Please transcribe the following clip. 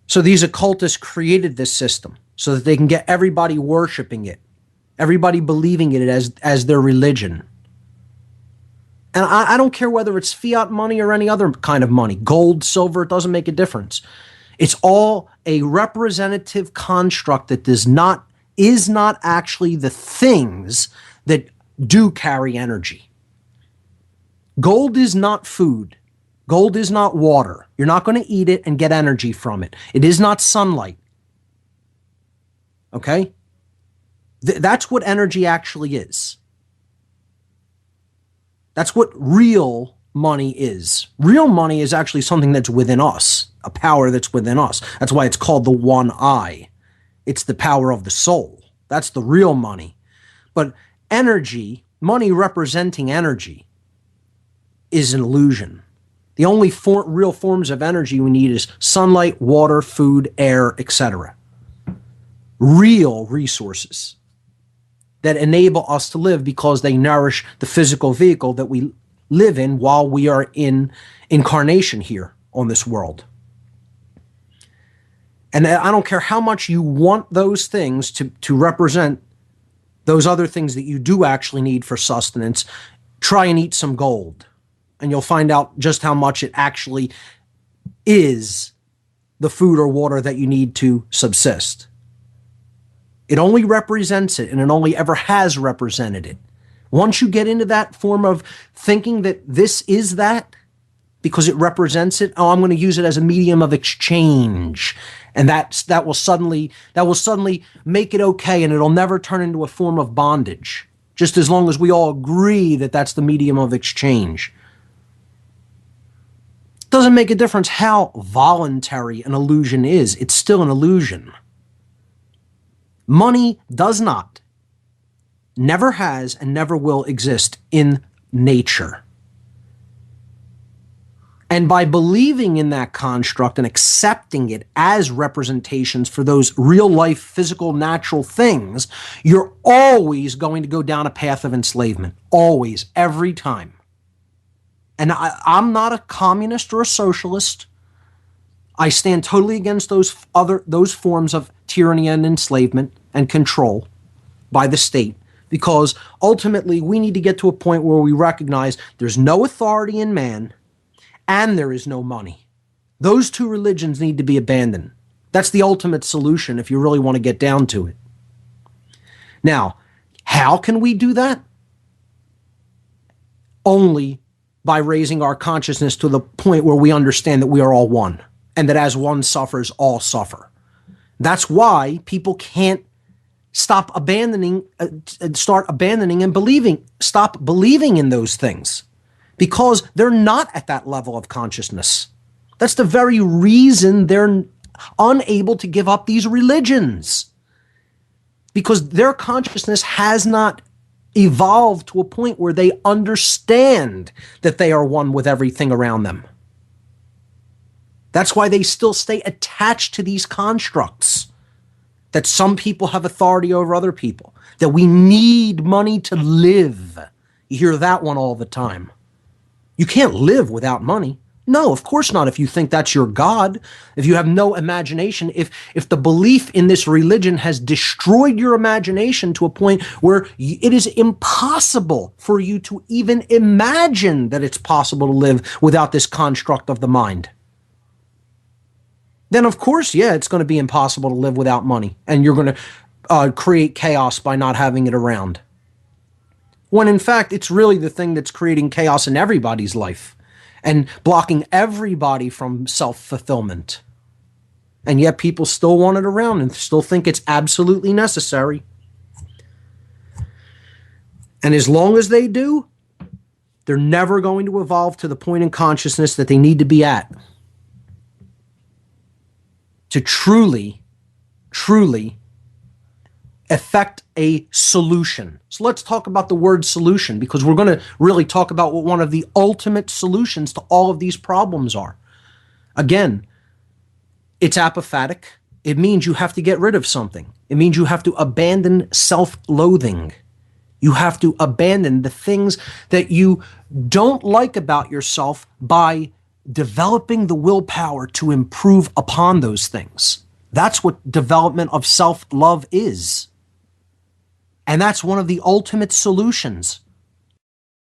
So these occultists created this system so that they can get everybody worshiping it, everybody believing it as their religion. And I don't care whether it's fiat money or any other kind of money, gold, silver, it doesn't make a difference. It's all a representative construct that is not actually the things that do carry energy. Gold is not food. Gold is not water. You're not going to eat it and get energy from it. It is not sunlight. Okay? That's what energy actually is. That's what real money is. Real money is actually something that's within us, a power that's within us. That's why it's called the one eye. It's the power of the soul. That's the real money. But energy, money representing energy, is an illusion. The only real forms of energy we need is sunlight, water, food, air, etc. Real resources that enable us to live because they nourish the physical vehicle that we live in while we are in incarnation here on this world. And I don't care how much you want those things to represent those other things that you do actually need for sustenance. Try and eat some gold, and you'll find out just how much it actually is the food or water that you need to subsist. It only represents it, and it only ever has represented it. Once you get into that form of thinking that this is that, because it represents it, oh, I'm going to use it as a medium of exchange, and that will suddenly make it okay, and it'll never turn into a form of bondage, just as long as we all agree that that's the medium of exchange. It doesn't make a difference how voluntary an illusion is. It's still an illusion. Money does not, never has, and never will exist in nature. And by believing in that construct and accepting it as representations for those real life, physical, natural things, you're always going to go down a path of enslavement. Always, every time. And I'm not a communist or a socialist. I stand totally against those forms of tyranny and enslavement and control by the state, because ultimately we need to get to a point where we recognize there's no authority in man and there is no money. Those two religions need to be abandoned. That's the ultimate solution if you really want to get down to it. Now, how can we do that? Only by raising our consciousness to the point where we understand that we are all one, and that as one suffers, all suffer. That's why people can't start abandoning and stop believing in those things, because they're not at that level of consciousness. That's the very reason they're unable to give up these religions, because their consciousness has not evolved to a point where they understand that they are one with everything around them. That's why they still stay attached to these constructs, that some people have authority over other people, that we need money to live. You hear that one all the time. You can't live without money. No, of course not, if you think that's your God, if you have no imagination, if the belief in this religion has destroyed your imagination to a point where it is impossible for you to even imagine that it's possible to live without this construct of the mind. Then of course, yeah, it's going to be impossible to live without money, and you're going to create chaos by not having it around. When in fact, it's really the thing that's creating chaos in everybody's life and blocking everybody from self-fulfillment. And yet people still want it around and still think it's absolutely necessary. And as long as they do, they're never going to evolve to the point in consciousness that they need to be at to truly effect a solution. So let's talk about the word solution, because we're going to really talk about what one of the ultimate solutions to all of these problems are. Again, it's apophatic. It means you have to get rid of something. It means you have to abandon self-loathing. You have to abandon the things that you don't like about yourself by developing the willpower to improve upon those things. That's what development of self-love is. And that's one of the ultimate solutions